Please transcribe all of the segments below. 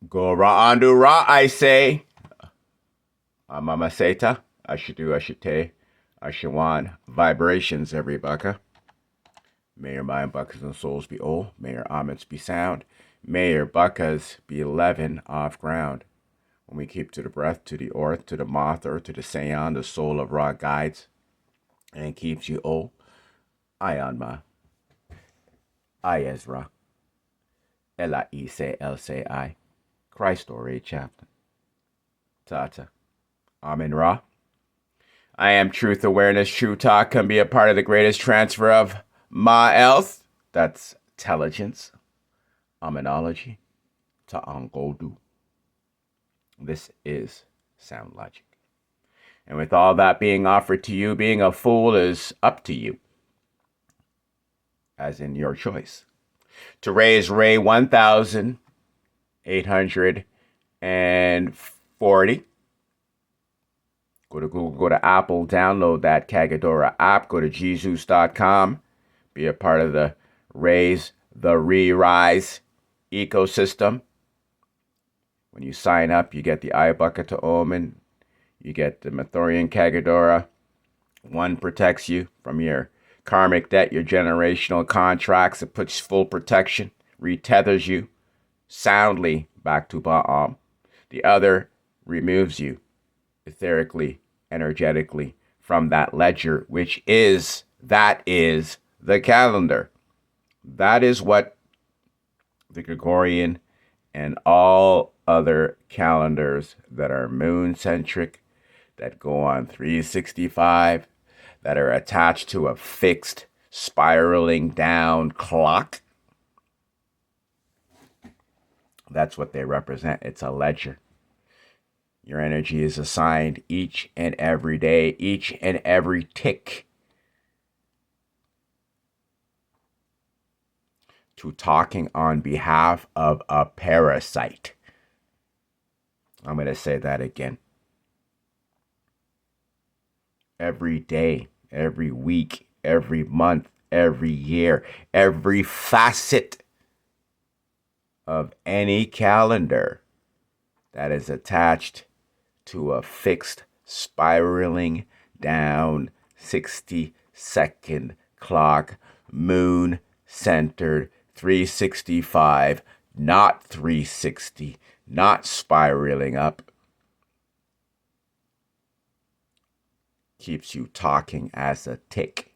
Go ra andu ra, I say. Mama Seta. Ashidu Ashite. Ashawan. Vibrations, every bucka. May your mind, buckas, and souls be old. May your omens be sound. May your buckas be 11 off ground. When we keep to the breath, to the orth, to the moth, or to the seon, the soul of Ra guides and keeps you old. I Anma. I Ezra. Ella Ise El Say I. Christ Story Chaplain. Tata. Amen Ra. I am truth awareness. True talk can be a part of the greatest transfer of Ma-Elth. That's intelligence. Amenology. Ta'angodu. This is sound logic. And with all that being offered to you, being a fool is up to you. As in your choice. To raise Ray 1,840. Go to Google, go to Apple, download that Kagadora app, go to Jesus.com, be a part of the Raise the Re-Rise ecosystem. When you sign up, you get the iBucket to Omen, you get the Mathorian Kagadora. One protects you from your karmic debt, your generational contracts. It puts full protection, retethers you soundly back to Ba'am. The other removes you etherically, energetically from that ledger, that is the calendar. That is what the Gregorian and all other calendars that are moon-centric, that go on 365, that are attached to a fixed spiraling down clock. That's what they represent. It's a ledger. Your energy is assigned each and every day, each and every tick, to talking on behalf of a parasite. I'm going to say that again. Every day, every week, every month, every year, every facet of any calendar that is attached to a fixed spiraling down 60-second clock, moon centered 365, not 360, not spiraling up, keeps you talking as a tick.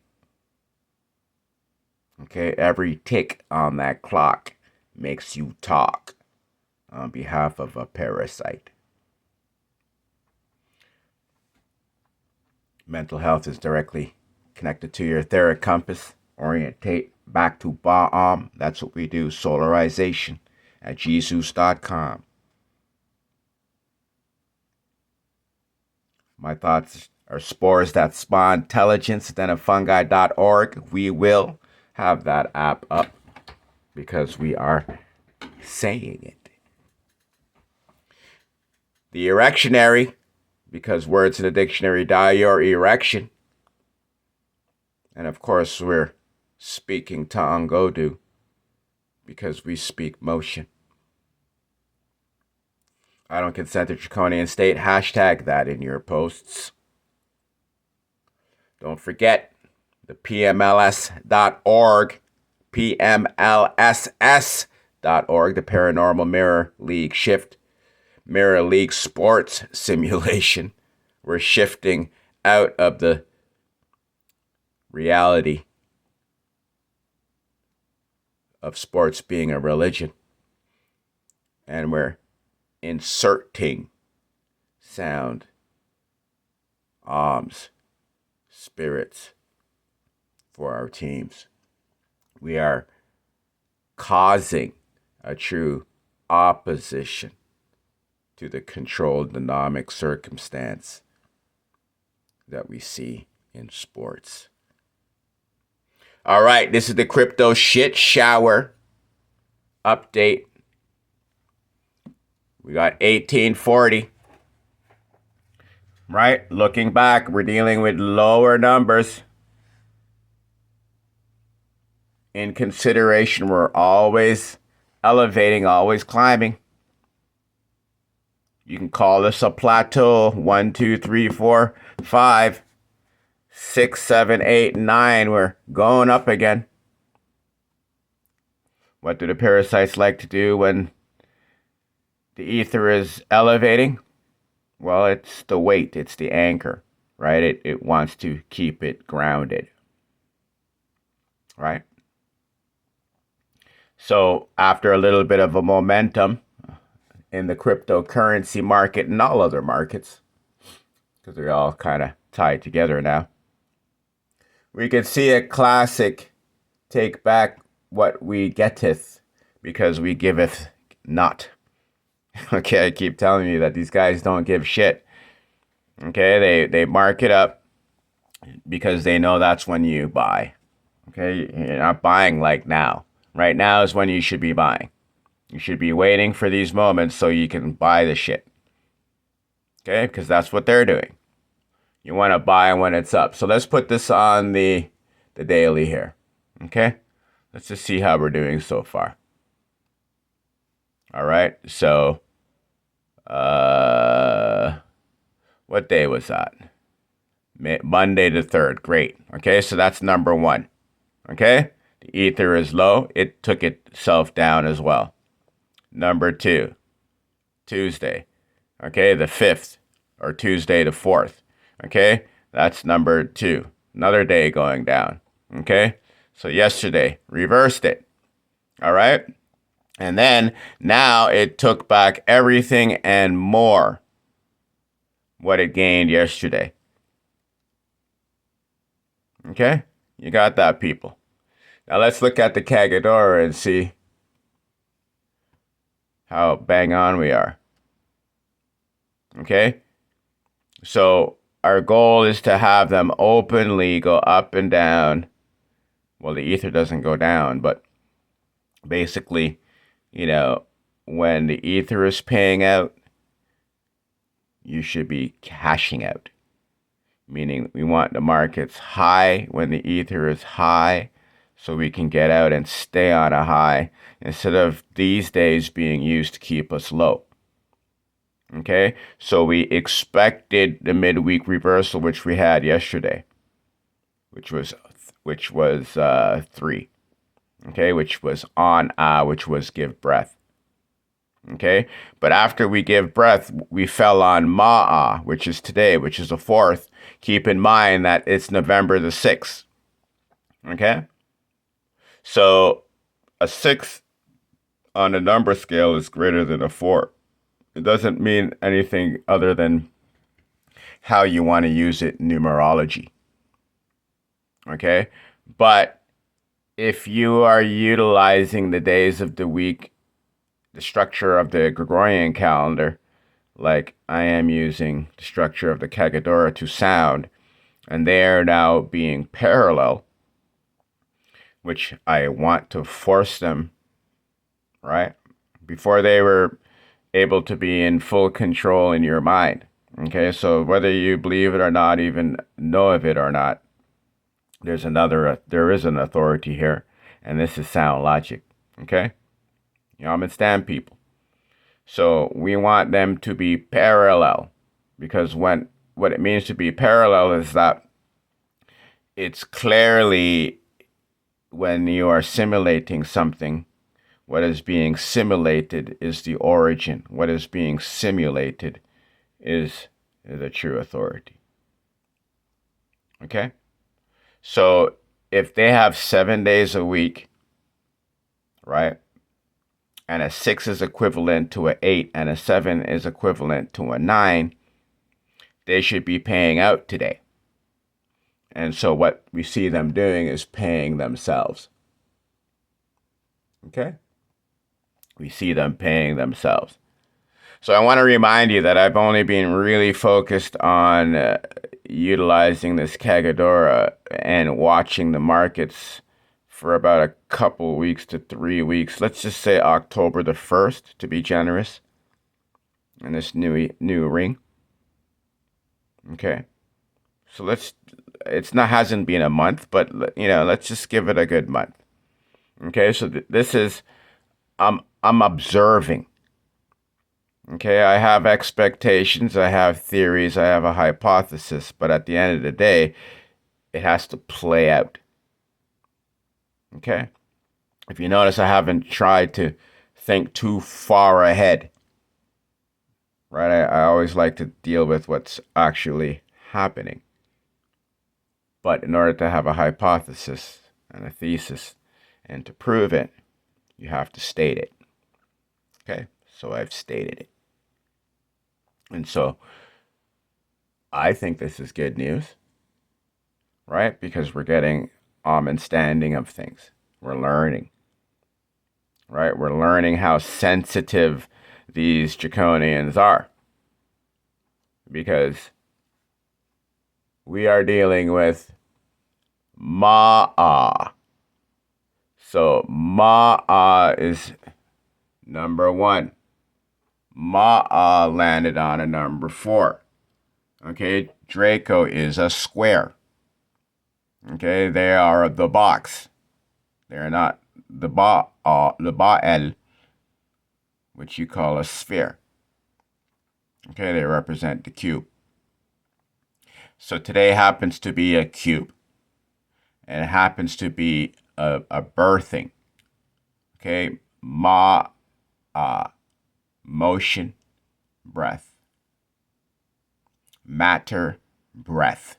Okay, every tick on that clock makes you talk on behalf of a parasite. Mental health is directly connected to your etheric compass. Orientate back to Ba'am. That's what we do. Solarization at Jesus.com. My thoughts are spores that spawn intelligence. Then at fungi.org. We will have that app up because we are saying it. The erectionary, because words in the dictionary die your erection. And of course, we're speaking Ta'angodu because we speak motion. I don't consent to draconian state. Hashtag that in your posts. Don't forget the PMLS.org, PMLSS.org, the Paranormal Mirror League Shift, Mirror League Sports Simulation. We're shifting out of the reality of sports being a religion, and we're inserting sound, alms, spirits for our teams. We are causing a true opposition to the controlled dynamic circumstance that we see in sports. All right, this is the Crypto Shit Shower update. We got 1840. Right? Looking back, we're dealing with lower numbers. In consideration, we're always elevating, always climbing. You can call this a plateau. 1, 2, 3, 4, 5, 6, 7, 8, 9. We're going up again. What do the parasites like to do when the ether is elevating? Well, it's the weight, it's the anchor, right? It wants to keep it grounded, right? So after a little bit of a momentum in the cryptocurrency market and all other markets, because they're all kind of tied together now, we could see a classic take back what we getteth, because we giveth not. Okay, I keep telling you that these guys don't give shit. Okay, they mark it up because they know that's when you buy. Okay, you're not buying like now. Right now is when you should be buying. You should be waiting for these moments so you can buy the shit. Okay, because that's what they're doing. You want to buy when it's up. So let's put this on the daily here. Okay, let's just see how we're doing so far. All right, so what day was that? Monday the 3rd. Great. Okay, so that's number 1. Okay, the ether is low. It took itself down as well. Number 2, Tuesday. Okay, the 5th, or Tuesday the 4th. Okay, that's number 2. Another day going down. Okay, so yesterday reversed it. All right, and then now it took back everything and more what it gained yesterday. Okay, you got that, people. Now let's look at the Kagadora and see how bang on we are. Okay, so our goal is to have them openly go up and down. Well, the ether doesn't go down, but basically, when the ether is paying out, you should be cashing out. Meaning we want the markets high when the ether is high, so we can get out and stay on a high instead of these days being used to keep us low. Okay, so we expected the midweek reversal, which we had yesterday, which was 3. Okay, which was give breath. Okay, but after we give breath, we fell on Ma'a, which is today, which is the 4th. Keep in mind that it's November the 6th. Okay, so a 6 on the number scale is greater than a 4. It doesn't mean anything other than how you want to use it in numerology. Okay, but if you are utilizing the days of the week, the structure of the Gregorian calendar, like I am using the structure of the Kagadora to sound, and they are now being parallel, which I want to force them, right? Before they were able to be in full control in your mind. Okay, so whether you believe it or not, even know of it or not, there is an authority here, and this is sound logic. Okay, you understand, people? So we want them to be parallel, because what it means to be parallel is that it's clearly when you are simulating something, what is being simulated is the origin. What is being simulated is a true authority. Okay? So if they have 7 days a week, right? And a 6 is equivalent to an 8, and a 7 is equivalent to a 9, they should be paying out today. And so what we see them doing is paying themselves. Okay? We see them paying themselves. So I want to remind you that I've only been really focused on utilizing this Kagadora and watching the markets for about a couple weeks to 3 weeks. Let's just say October the 1st, to be generous, in this new ring. Okay. So hasn't been a month, but let's just give it a good month. Okay, so this is I'm observing. Okay, I have expectations, I have theories, I have a hypothesis, but at the end of the day, it has to play out. Okay? If you notice, I haven't tried to think too far ahead, right? I always like to deal with what's actually happening. But in order to have a hypothesis and a thesis and to prove it, you have to state it. Okay? So I've stated it. And so I think this is good news, right? Because we're getting understanding of things. We're learning, right? We're learning how sensitive these draconians are. Because we are dealing with Ma'a. So Ma'a is number 1. Ma'a landed on a number 4. Okay, Draco is a square. Okay, they are the box. They're not the Ba'el, which you call a sphere. Okay, they represent the cube. So today happens to be a cube. And it happens to be a birthing. Okay, motion, breath. Matter, breath.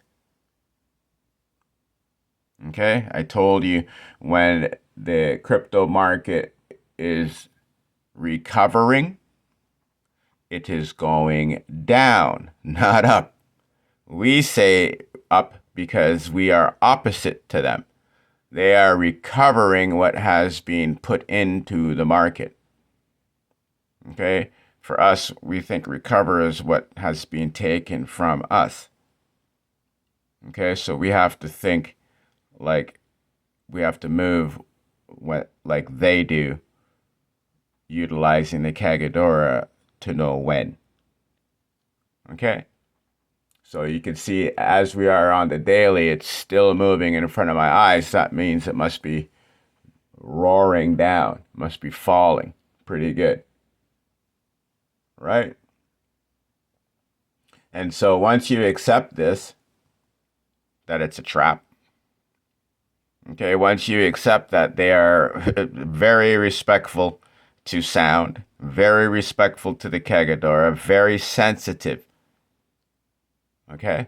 Okay, I told you when the crypto market is recovering, it is going down, not up. We say up because we are opposite to them. They are recovering what has been put into the market. Okay? For us, we think recover is what has been taken from us. Okay? So we have to think like we have to move like they do, utilizing the Kagadora to know when. Okay? So you can see as we are on the daily, it's still moving in front of my eyes. That means it must be roaring down, must be falling pretty good. Right? And so once you accept this, that it's a trap, okay, once you accept that they are very respectful to sound, very respectful to the Kagadora, very sensitive, okay,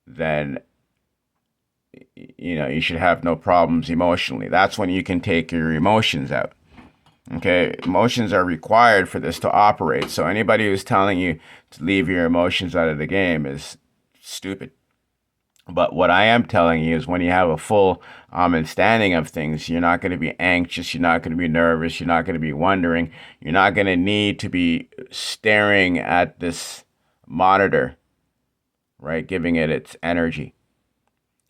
then you should have no problems emotionally. That's when you can take your emotions out. Okay, emotions are required for this to operate. So anybody who's telling you to leave your emotions out of the game is stupid. But what I am telling you is when you have a full understanding of things, you're not going to be anxious, you're not going to be nervous, you're not going to be wondering, you're not going to need to be staring at this monitor, right, giving it its energy.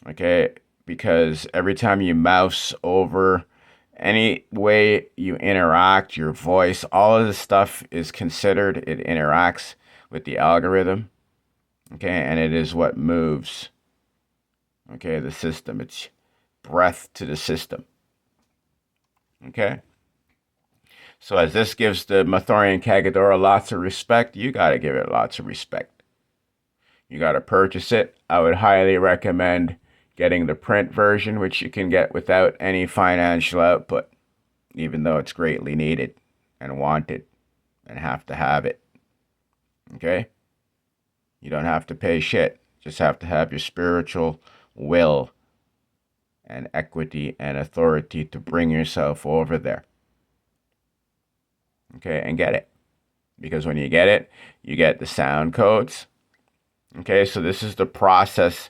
Okay, because every time you mouse over, any way you interact, your voice, all of this stuff is considered. It interacts with the algorithm, okay, and it is what moves, okay, the system. It's breath to the system, okay. So as this gives the Mathorian Kagadora lots of respect, you got to give it lots of respect. You got to purchase it. I would highly recommend getting the print version, which you can get without any financial output, even though it's greatly needed and wanted and have to have it. Okay? You don't have to pay shit. Just have to have your spiritual will and equity and authority to bring yourself over there. Okay? And get it. Because when you get it, you get the sound codes. Okay? So this is the process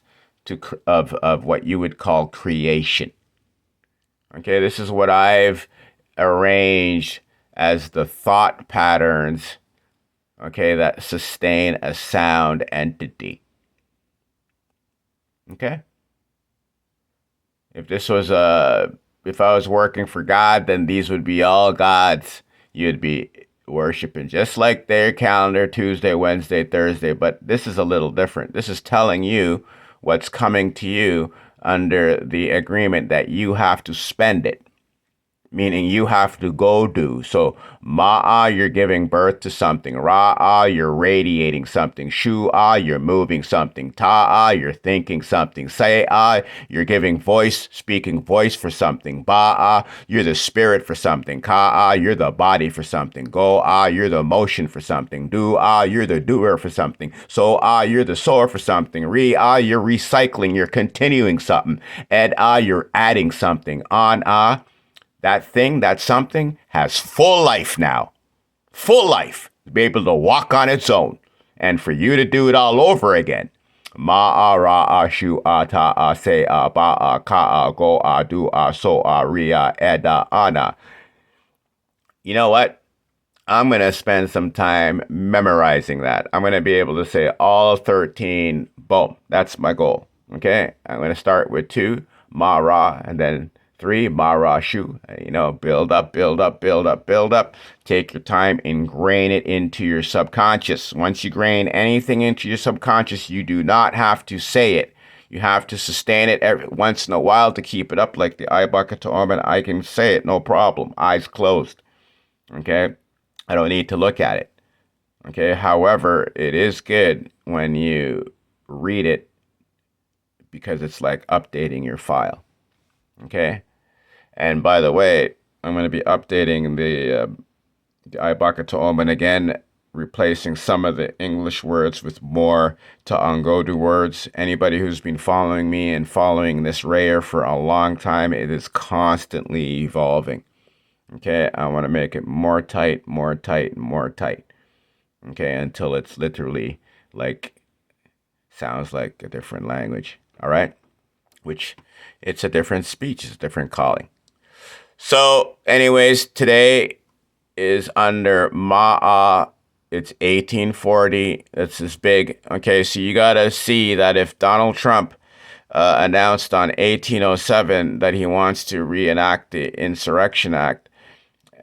of what you would call creation. Okay, this is what I've arranged as the thought patterns, okay, that sustain a sound entity. Okay? If I was working for God, then these would be all gods you'd be worshiping, just like their calendar, Tuesday, Wednesday, Thursday, but this is a little different. This is telling you what's coming to you under the agreement that you have to spend it. meaning you have to go do. So ma'a, you're giving birth to something. Ra'a, you're radiating something. Shu'a, you're moving something. Ta'a, you're thinking something. Say'a, you're giving voice, speaking voice for something. Ba'a, you're the spirit for something. Ka'a, you're the body for something. Go'a, you're the motion for something. Du'a, you're the doer for something. So'a, you're the sower for something. Re'a, you're recycling, you're continuing something. Ed'a, you're adding something. On'a, that thing, that something, has full life now. Full life. To be able to walk on its own. And for you to do it all over again. Ma'a, ra'a, shu'a, ta'a, se'a, ba'a, ka'a, go'a, du'a, so'a, ri'a, eda, ana. You know what? I'm going to spend some time memorizing that. I'm going to be able to say all 13. Boom. That's my goal. Okay? I'm going to start with 2, ma, ra, and then 3, ma, ra, shu. You know, build up, build up, build up, build up. Take your time, ingrain it into your subconscious. Once you grain anything into your subconscious, you do not have to say it. You have to sustain it every once in a while to keep it up, like the eye bucket to arm, and I can say it, no problem. Eyes closed. Okay? I don't need to look at it. Okay. However, it is good when you read it because it's like updating your file. Okay. And by the way, I'm going to be updating the Ibaka to Omen again, replacing some of the English words with more Ta'angodu words. Anybody who's been following me and following this rare for a long time, it is constantly evolving. Okay, I want to make it more tight, more tight, more tight. Okay, until it's literally like sounds like a different language. All right, which it's a different speech, it's a different calling. So, anyways, today is under Ma'a. It's 1840. It's this big. Okay, so you gotta see that if Donald Trump announced on 1807 that he wants to reenact the Insurrection Act,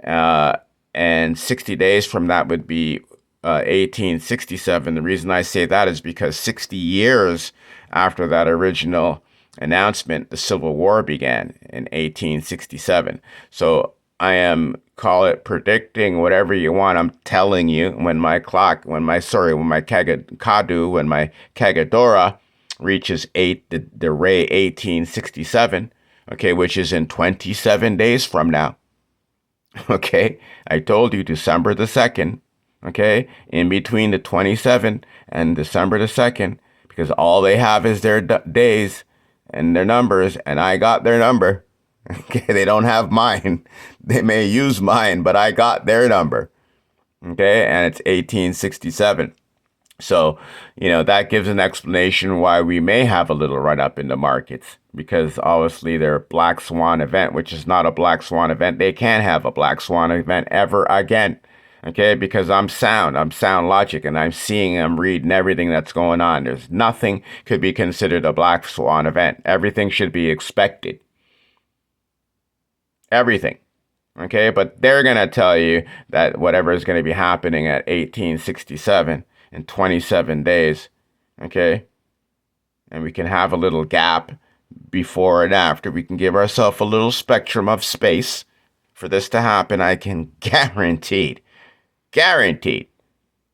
and 60 days from that would be 1867. The reason I say that is because 60 years after that original announcement, the Civil War began in 1867. So I am, call it predicting, whatever you want. I'm telling you when my Kagadora reaches the ray 1867, okay, which is in 27 days from now. Okay, I told you December the 2nd, okay, in between the 27th and December the 2nd, because all they have is their days and their numbers, and I got their number. Okay, they don't have mine. They may use mine, but I got their number. Okay, and it's 1867. So, that gives an explanation why we may have a little run up in the markets, because obviously their black swan event, which is not a black swan event, they can't have a black swan event ever again. Okay, because I'm sound logic, and I'm reading everything that's going on. There's nothing could be considered a black swan event. Everything should be expected. Everything. Okay, but they're going to tell you that whatever is going to be happening at 1867 in 27 days, okay? And we can have a little gap before and after. We can give ourselves a little spectrum of space for this to happen. I can guaranteed,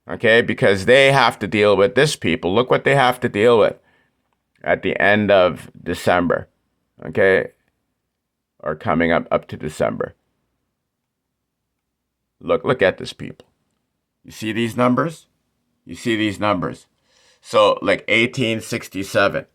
okay? Because they have to deal with this, people. Look what they have to deal with at the end of December, okay? Or coming up to December. Look at this, people. You see these numbers? You see these numbers. So, like 1867.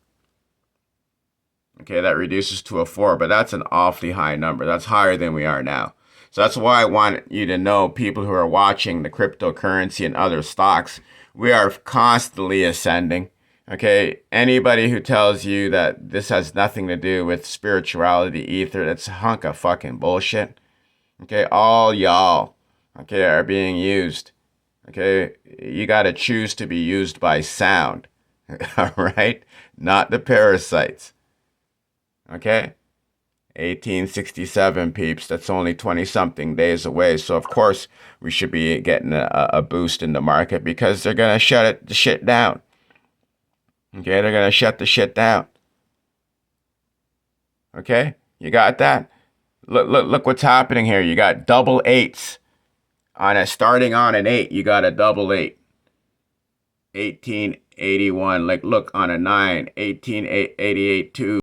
Okay, that reduces to a 4, but that's an awfully high number. That's higher than we are now. So that's why I want you to know, people who are watching the cryptocurrency and other stocks, we are constantly ascending. Okay, anybody who tells you that this has nothing to do with spirituality, ether, that's a hunk of fucking bullshit. Okay, all y'all, okay, are being used. Okay, you got to choose to be used by sound, all right? Not the parasites. Okay? 1867, peeps. That's only 20-something days away. So, of course, we should be getting a boost in the market, because they're going to shut the shit down. Okay? They're going to shut the shit down. Okay? You got that? Look what's happening here. You got double eights on a starting on an 8. You got a double 8. 1881. Like look on a 9. 1888 2.